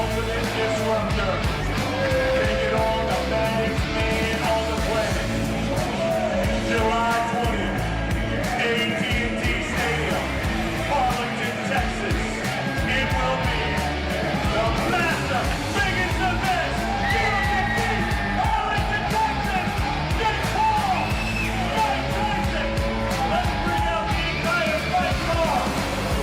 ultimate disruptor. Take it on the baddest man on the planet. July 20th, AT&T Stadium, Arlington, Texas. It will be the massive, biggest event. UFC, Arlington, Texas. Jake Paul, Mike Tyson. Let's bring out the entire fight card.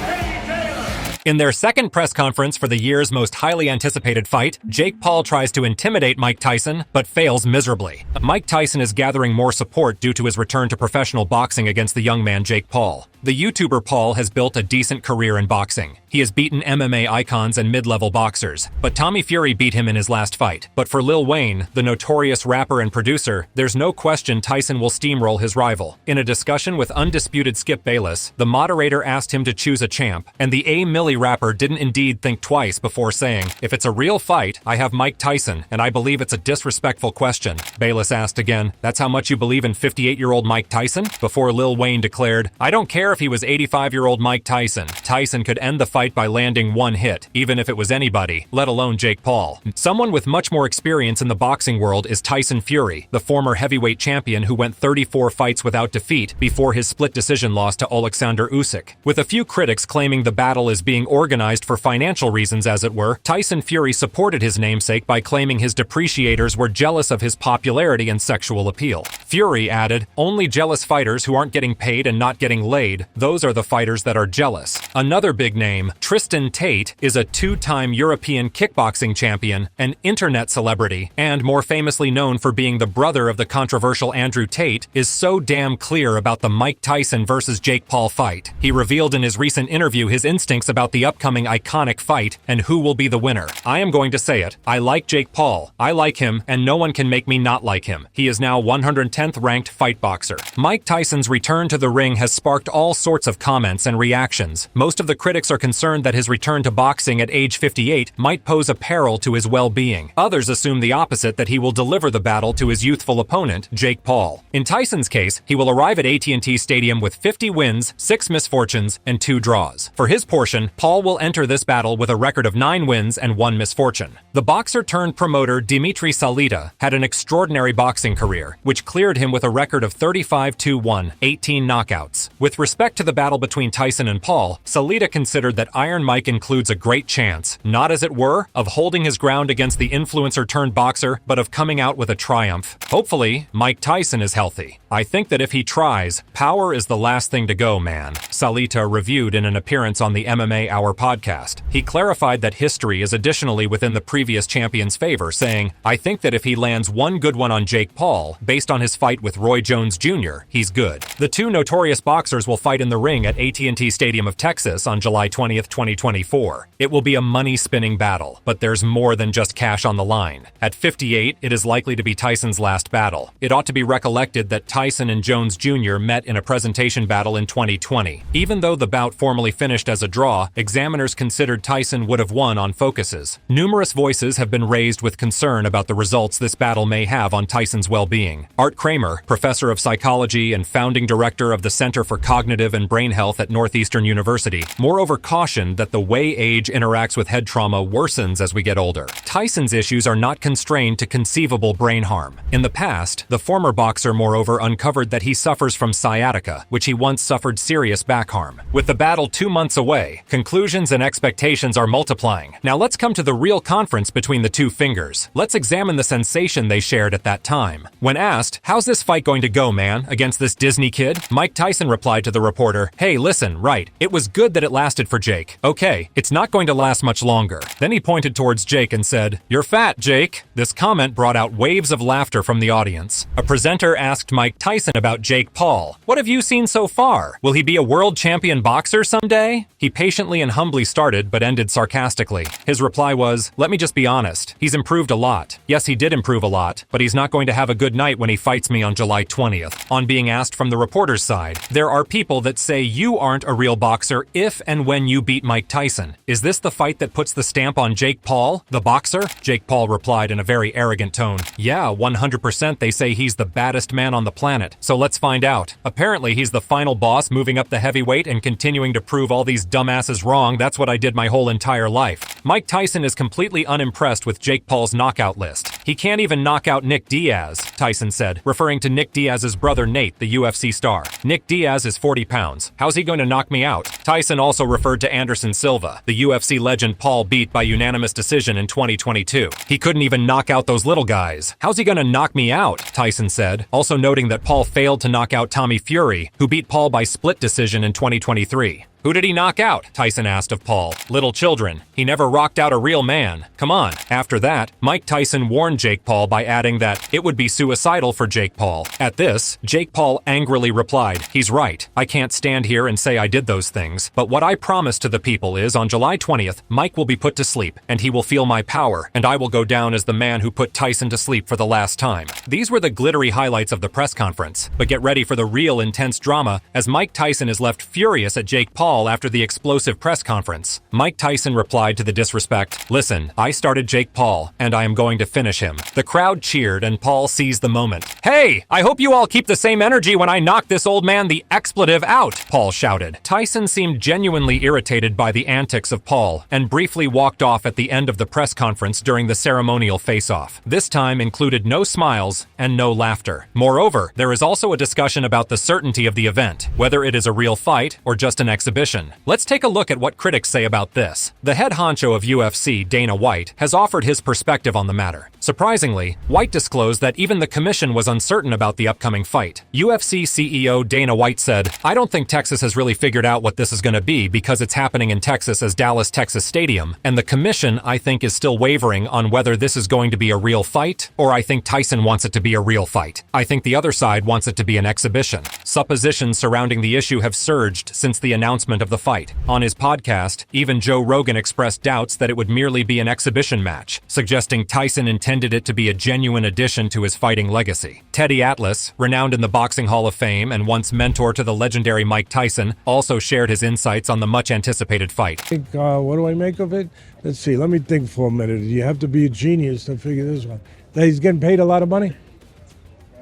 Hey, Taylor. In their second press conference for the year's most highly anticipated fight, Jake Paul tries to intimidate Mike Tyson, but fails miserably. Mike Tyson is gathering more support due to his return to professional boxing against the young man Jake Paul. The YouTuber Paul has built a decent career in boxing. He has beaten MMA icons and mid-level boxers, but Tommy Fury beat him in his last fight. But for Lil Wayne, the notorious rapper and producer, there's no question Tyson will steamroll his rival. In a discussion with undisputed Skip Bayless, the moderator asked him to choose a champ, and the A. Milli rapper didn't indeed think twice before saying, "If it's a real fight, I have Mike Tyson, and I believe it's a disrespectful question." Bayless asked again, "That's how much you believe in 58-year-old Mike Tyson?" Before Lil Wayne declared, "I don't care if he was 85-year-old Mike Tyson. Tyson could end the fight by landing one hit, even if it was anybody, let alone Jake Paul." Someone with much more experience in the boxing world is Tyson Fury, the former heavyweight champion who went 34 fights without defeat before his split decision loss to Alexander Usyk. With a few critics claiming the battle is being organized for financial reasons, as it were, Tyson Fury supported his namesake by claiming his depreciators were jealous of his popularity and sexual appeal. Fury added, "Only jealous fighters who aren't getting paid and not getting laid, those are the fighters that are jealous." Another big name, Tristan Tate, is a two-time European kickboxing champion, an internet celebrity, and more famously known for being the brother of the controversial Andrew Tate, is so damn clear about the Mike Tyson versus Jake Paul fight. He revealed in his recent interview his instincts about the upcoming iconic fight and who will be the winner. "I am going to say it. I like Jake Paul. I like him, and no one can make me not like him. He is now 110th ranked fight boxer." Mike Tyson's return to the ring has sparked all sorts of comments and reactions. Most of the critics are concerned that his return to boxing at age 58 might pose a peril to his well-being. Others assume the opposite, that he will deliver the battle to his youthful opponent, Jake Paul. In Tyson's case, he will arrive at AT&T Stadium with 50 wins, 6 misfortunes, and 2 draws. For his portion, Paul will enter this battle with a record of 9 wins and 1 misfortune. The boxer-turned-promoter Dimitri Salita had an extraordinary boxing career, which cleared him with a record of 35-1, 18 knockouts. With respect to the battle between Tyson and Paul, Salita considered that Iron Mike includes a great chance, not as it were, of holding his ground against the influencer-turned-boxer, but of coming out with a triumph. Hopefully, Mike Tyson is healthy. "I think that if he tries, power is the last thing to go, man," Salita reviewed in an appearance on the MMA Hour podcast. He clarified that history is additionally within the previous champion's favor, saying, "I think that if he lands one good one on Jake Paul, based on his fight with Roy Jones Jr., he's good." The two notorious boxers will fight in the ring at AT&T Stadium of Texas on July 20th, 2024. It will be a money-spinning battle, but there's more than just cash on the line. At 58, it is likely to be Tyson's last battle. It ought to be recollected that Tyson and Jones Jr. met in a presentation battle in 2020. Even though the bout formally finished as a draw, examiners considered Tyson would have won on focuses. Numerous voices have been raised with concern about the results this battle may have on Tyson's well-being. Art Kramer, professor of psychology and founding director of the Center for Cognitive and Brain Health at Northeastern University, moreover cautioned that the way age interacts with head trauma worsens as we get older. Tyson's issues are not constrained to conceivable brain harm. In the past, the former boxer moreover uncovered that he suffers from sciatica, which he once suffered serious back harm. With the battle 2 months away, conclusions and expectations are multiplying. Now let's come to the real conference between the two fingers. Let's examine the sensation they shared at that time. When asked, "How's this fight going to go, man, against this Disney kid?" Mike Tyson replied to the reporter, "Hey, listen, right, it was good that it lasted for Jake. Okay, it's not going to last much longer." Then he pointed towards Jake and said, "You're fat, Jake." This comment brought out waves of laughter from the audience. A presenter asked Mike Tyson about Jake Paul. "What have you seen so far? Will he be a world champion boxer someday?" He patiently and humbly started, but ended sarcastically. His reply was, "Let me just be honest. He's improved a lot. Yes, he did improve a lot, but he's not going to have a good night when he fights me on July 20th. On being asked from the reporter's side, "There are people that say you aren't a real boxer if and when you beat Mike Tyson. Is this the fight that puts the stamp on Jake Paul, the boxer?" Jake Paul replied in a very arrogant tone, "Yeah, 100% they say he's the baddest man on the planet. So let's find out. Apparently he's the final boss moving up the heavyweight and continuing to prove all these dumbasses wrong. That's what I did my whole entire life." Mike Tyson is completely unimpressed with Jake Paul's knockout list. He can't even knock out Nick Diaz, Tyson said, referring to Nick Diaz's brother Nate, the UFC star. Nick Diaz is 40 pounds. How's he going to knock me out? Tyson also referred to Anderson Silva, the UFC legend Paul beat by unanimous decision in 2022. He couldn't even knock out those little guys. How's he going to knock me out? Tyson said, also noting that Paul failed to knock out Tommy Fury, who beat Paul by split decision in 2023. Who did he knock out? Tyson asked of Paul. Little children. He never rocked out a real man. Come on. After that, Mike Tyson warned Jake Paul by adding that it would be suicidal for Jake Paul. At this, Jake Paul angrily replied, "He's right. I can't stand here and say I did those things, but what I promise to the people is on July 20th, Mike will be put to sleep, and he will feel my power, and I will go down as the man who put Tyson to sleep for the last time." These were the glittery highlights of the press conference, but get ready for the real intense drama as Mike Tyson is left furious at Jake Paul after the explosive press conference. Mike Tyson replied to the disrespect, "Listen, I started Jake Paul, and I am going to finish him." The crowd cheered, and Paul seized the moment. "Hey, I hope you all keep the same energy when I knock this old man the expletive out," Paul shouted. Tyson seemed genuinely irritated by the antics of Paul, and briefly walked off at the end of the press conference during the ceremonial face-off. This time included no smiles and no laughter. Moreover, there is also a discussion about the certainty of the event, whether it is a real fight or just an exhibition. Let's take a look at what critics say about this. The head honcho of UFC, Dana White, has offered his perspective on the matter. Surprisingly, White disclosed that even the commission was uncertain about the upcoming fight. UFC CEO Dana White said, "I don't think Texas has really figured out what this is going to be because it's happening in Texas as Dallas Texas Stadium, and the commission, I think, is still wavering on whether this is going to be a real fight, or I think Tyson wants it to be a real fight. I think the other side wants it to be an exhibition." Suppositions surrounding the issue have surged since the announcement of the fight. On his podcast, even Joe Rogan expressed doubts that it would merely be an exhibition match, suggesting Tyson intended it to be a genuine addition to his fighting legacy. Teddy Atlas, renowned in the Boxing Hall of Fame and once mentor to the legendary Mike Tyson, also shared his insights on the much-anticipated fight. What do I make of it? Let's see. Let me think for a minute. You have to be a genius to figure this one. That he's getting paid a lot of money?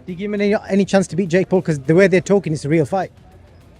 Do you give him any chance to beat Jake Paul? Because the way they're talking, it's a real fight.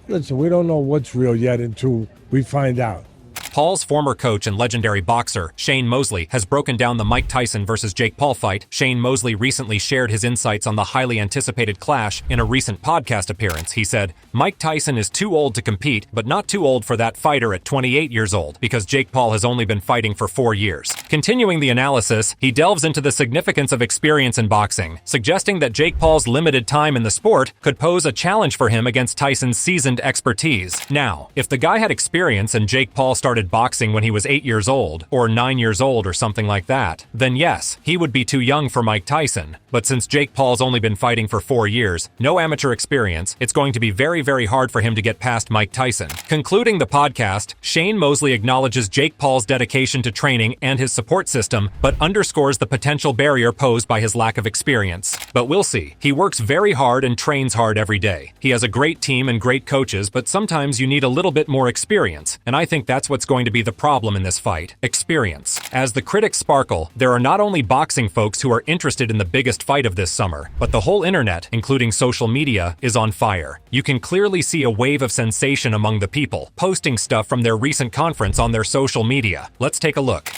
Listen, we don't know what's real yet until we find out. Paul's former coach and legendary boxer, Shane Mosley, has broken down the Mike Tyson versus Jake Paul fight. Shane Mosley recently shared his insights on the highly anticipated clash in a recent podcast appearance. He said, "Mike Tyson is too old to compete, but not too old for that fighter at 28 years old, because Jake Paul has only been fighting for 4 years. Continuing the analysis, he delves into the significance of experience in boxing, suggesting that Jake Paul's limited time in the sport could pose a challenge for him against Tyson's seasoned expertise. Now, if the guy had experience and Jake Paul started boxing when he was 8 years old, or 9 years old or something like that, then yes, he would be too young for Mike Tyson. But since Jake Paul's only been fighting for 4 years, no amateur experience, it's going to be very, very hard for him to get past Mike Tyson." Concluding the podcast, Shane Mosley acknowledges Jake Paul's dedication to training and his support system, but underscores the potential barrier posed by his lack of experience. But we'll see. He works very hard and trains hard every day. He has a great team and great coaches, but sometimes you need a little bit more experience, and I think that's what's going to be the problem in this fight: experience. As the critics sparkle, there are not only boxing folks who are interested in the biggest fight of this summer, but the whole internet, including social media, is on fire. You can clearly see a wave of sensation among the people, posting stuff from their recent conference on their social media. Let's take a look.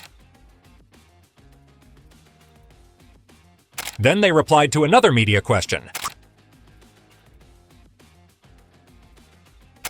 Then they replied to another media question.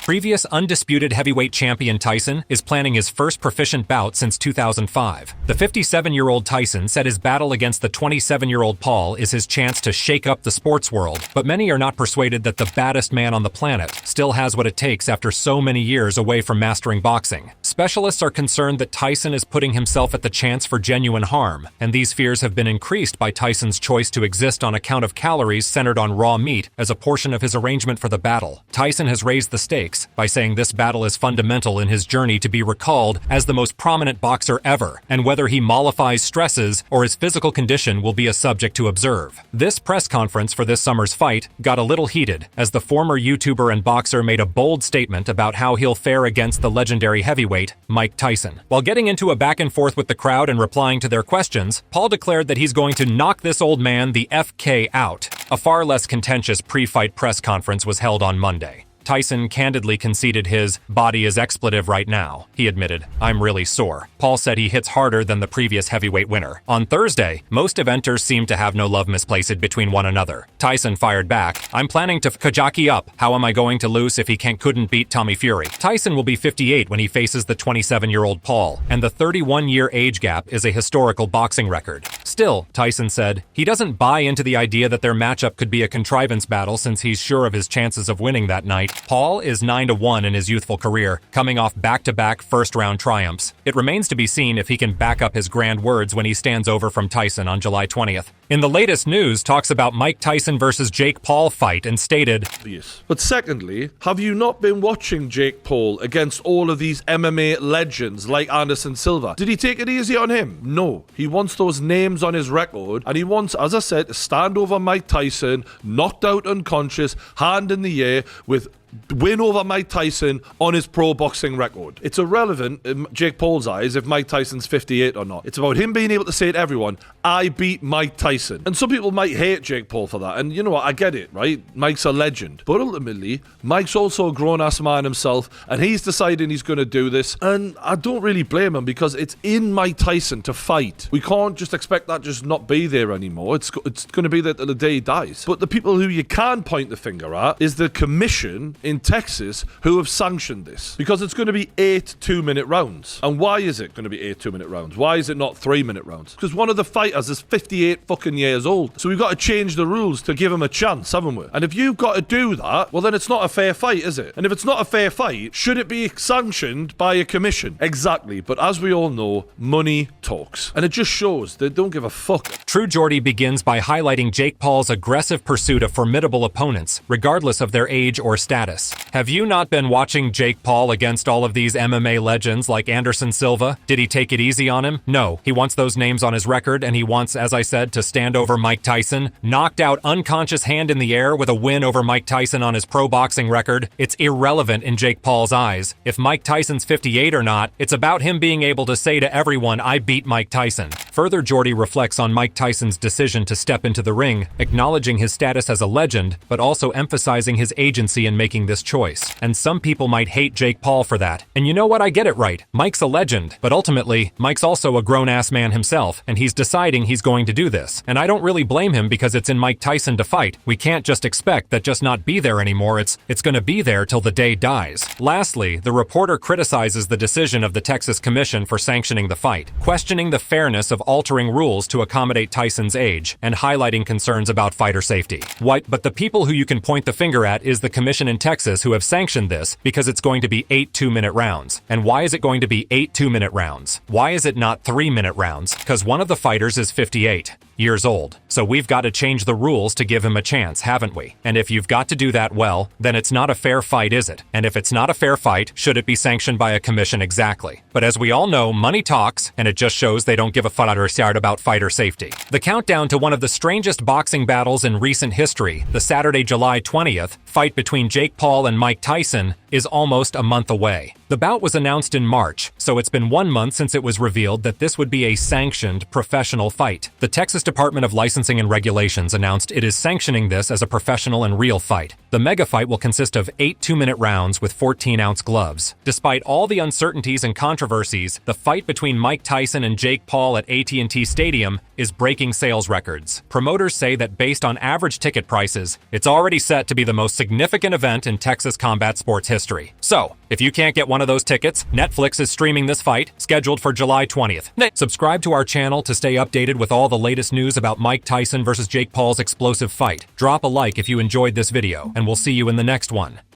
Previous undisputed heavyweight champion Tyson is planning his first proficient bout since 2005. The 57-year-old Tyson said his battle against the 27-year-old Paul is his chance to shake up the sports world, but many are not persuaded that the baddest man on the planet still has what it takes after so many years away from mastering boxing. Specialists are concerned that Tyson is putting himself at the chance for genuine harm, and these fears have been increased by Tyson's choice to exist on account of calories centered on raw meat as a portion of his arrangement for the battle. Tyson has raised the stakes by saying this battle is fundamental in his journey to be recalled as the most prominent boxer ever, and whether he mollifies stresses or his physical condition will be a subject to observe. This press conference for this summer's fight got a little heated as the former YouTuber and boxer made a bold statement about how he'll fare against the legendary heavyweight, Mike Tyson. While getting into a back and forth with the crowd and replying to their questions, Paul declared that he's going to knock this old man the FK out. A far less contentious pre-fight press conference was held on Monday. Tyson candidly conceded his body is expletive right now. He admitted, "I'm really sore." Paul said he hits harder than the previous heavyweight winner. On Thursday, most eventers seemed to have no love misplaced between one another. Tyson fired back, "I'm planning to Kajaki up. How am I going to lose if he couldn't beat Tommy Fury?" Tyson will be 58 when he faces the 27-year-old Paul, and the 31-year age gap is a historical boxing record. Still, Tyson said, he doesn't buy into the idea that their matchup could be a contrivance battle since he's sure of his chances of winning that night. Paul is 9-1 in his youthful career, coming off back-to-back first-round triumphs. It remains to be seen if he can back up his grand words when he stands over from Tyson on July 20th. In the latest news, talks about Mike Tyson versus Jake Paul fight and stated, Yes. But secondly, have you not been watching Jake Paul against all of these MMA legends like Anderson Silva? Did he take it easy on him? No. He wants those names on his record, and he wants, as I said, to stand over Mike Tyson, knocked out unconscious, hand in the air, with win over Mike Tyson on his pro boxing record. It's irrelevant in Jake Paul's eyes if Mike Tyson's 58 or not. It's about him being able to say to everyone, I beat Mike Tyson. And some people might hate Jake Paul for that. And you know what? I get it, right? Mike's a legend. But ultimately, Mike's also a grown-ass man himself, and he's deciding he's going to do this. And I don't really blame him because it's in Mike Tyson to fight. We can't just expect that just not be there anymore. It's going to be there till the day he dies. But the people who you can point the finger at is the commission in Texas who have sanctioned this, because it's going to be 8 2-minute rounds. And why is it going to be 8 2-minute rounds? Why is it not 3-minute rounds? Because one of the fighters is 58 fucking years old, so we've got to change the rules to give him a chance, haven't we? And if you've got to do that, well then it's not a fair fight, is it? And if it's not a fair fight, should it be sanctioned by a commission? Exactly. But as we all know, money talks, and it just shows they don't give a fuck. True Geordie begins by highlighting Jake Paul's aggressive pursuit of formidable opponents, regardless of their age or status. Have you not been watching Jake Paul against all of these MMA legends like Anderson Silva? Did he take it easy on him? No. He wants those names on his record, and he wants, as I said, to stand over Mike Tyson. Knocked out unconscious hand in the air with a win over Mike Tyson on his pro boxing record. It's irrelevant in Jake Paul's eyes. If Mike Tyson's 58 or not, it's about him being able to say to everyone, I beat Mike Tyson. Further, Geordie reflects on Mike Tyson's decision to step into the ring, acknowledging his status as a legend, but also emphasizing his agency in making this choice. And some people might hate Jake Paul for that. And you know what? I get it right. Mike's a legend. But ultimately, Mike's also a grown-ass man himself, and he's deciding he's going to do this. And I don't really blame him because it's in Mike Tyson to fight. We can't just expect that just not be there anymore. It's going to be there till the day dies. Lastly, the reporter criticizes the decision of the Texas Commission for sanctioning the fight, questioning the fairness of altering rules to accommodate Tyson's age, and highlighting concerns about fighter safety. But the people who you can point the finger at is the commission in Texas who have sanctioned this because it's going to be 8 2-minute rounds. And why is it going to be 8 2-minute rounds? Why is it not 3-minute rounds? Because one of the fighters is 58 years old. So we've got to change the rules to give him a chance, haven't we? And if you've got to do that, well, then it's not a fair fight, is it? And if it's not a fair fight, should it be sanctioned by a commission? Exactly. But as we all know, money talks, and it just shows they don't give a fuck about fighter safety. The countdown to one of the strangest boxing battles in recent history, the Saturday, July 20th, fight between Jake Paul and Mike Tyson, is almost a month away. The bout was announced in March, so it's been 1 month since it was revealed that this would be a sanctioned professional fight. The Texas Department of Licensing and Regulations announced it is sanctioning this as a professional and real fight. The mega fight will consist of 8 2-minute rounds with 14-ounce gloves. Despite all the uncertainties and controversies, the fight between Mike Tyson and Jake Paul at AT&T Stadium is breaking sales records. Promoters say that based on average ticket prices, it's already set to be the most significant event in Texas combat sports history. So, if you can't get one of those tickets, Netflix is streaming this fight, scheduled for July 20th. Subscribe to our channel to stay updated with all the latest news about Mike Tyson versus Jake Paul's explosive fight. Drop a like if you enjoyed this video, and we'll see you in the next one.